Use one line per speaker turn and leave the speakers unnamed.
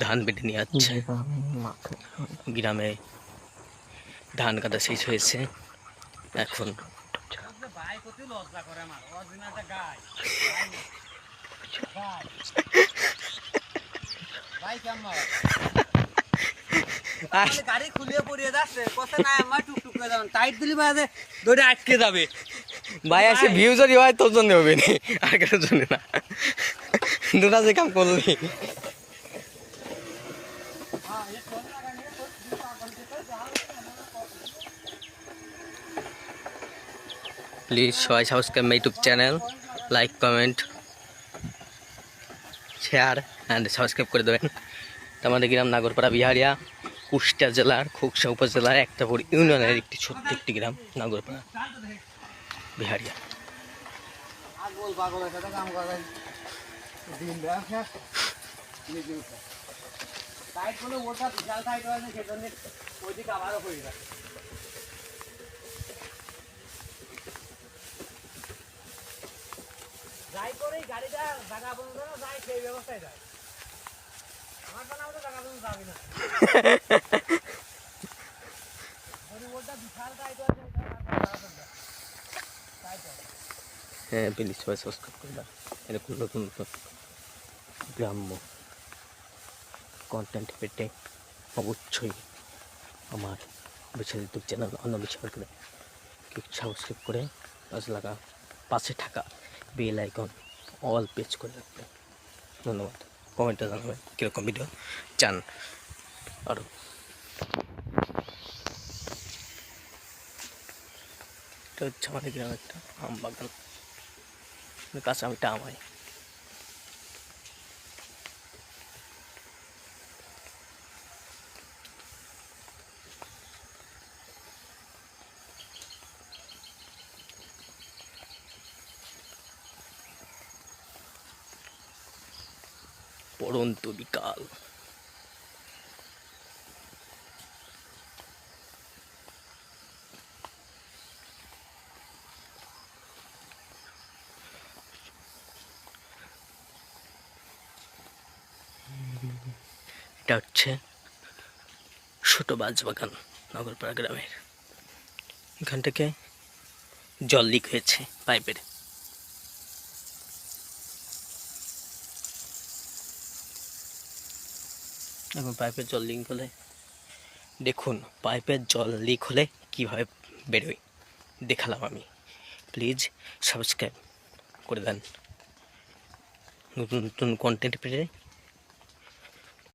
ধান বেটে নিয়ে যাচ্ছে। গ্রামে ধান কাটা শেষ হয়েছে, এখন
গাড়ি খুলিয়ে পড়িয়ে যাচ্ছে, কথা না আমার টুকটুক করে যাবেন, টাইট দিলি বাজে দৌড়ে আটকে যাবে।
ভাই আসে ভিউ যদি হয় তোর জন্য হবে না, আর কারোর জন্য না। দুটা যে কাম করলি। প্লিজ সবাই subscribe my YouTube channel, like comment share and subscribe করে দেবেন। আমাদের গ্রাম নাগরপাড়া বিহারিয়া, কুষ্টিয়া জেলার খোকসা উপজেলার একটাপুর ইউনিয়নের একটি ছোট্ট একটি গ্রাম নাগরপাড়া বিহারিয়া।
যাই করে গাড়িটা জায়গা বন্ধ না যায় সেই ব্যবস্থায় যায়। আমার তো জায়গা বন্ধ যাবে না।
হ্যাঁ প্লিজ সবাই সাবস্ক্রাইব করে দাও, এরকম নতুন নতুন গ্রাম্য কন্টেন্ট পেতে অবশ্যই আমার বিশাল ইউটিউব চ্যানেল অন্নবিশাল করে সাবস্ক্রাইব করে পাশে থাকা বেল আইকন অল পেজ করে রাখবেন। ধন্যবাদ। কমেন্টে জানাবেন কীরকম ভিডিও চান আরও। এটা হচ্ছে আমাদের গ্রামের একটা আম বাগান, কাঁচা আমিটা আমায়। পড়ন্ত বিকাল, এটা হচ্ছে ছোট বাঁশবাগান নগরপাড়া গ্রামের। এখান থেকে জল লিক হয়েছে পাইপের। এখন পাইপের জল লিক হলে দেখুন, পাইপের জল লিক হলে কীভাবে বেরোয় দেখালাম আমি। প্লিজ সাবস্ক্রাইব করে দেন নতুন নতুন কন্টেন্ট পেতে।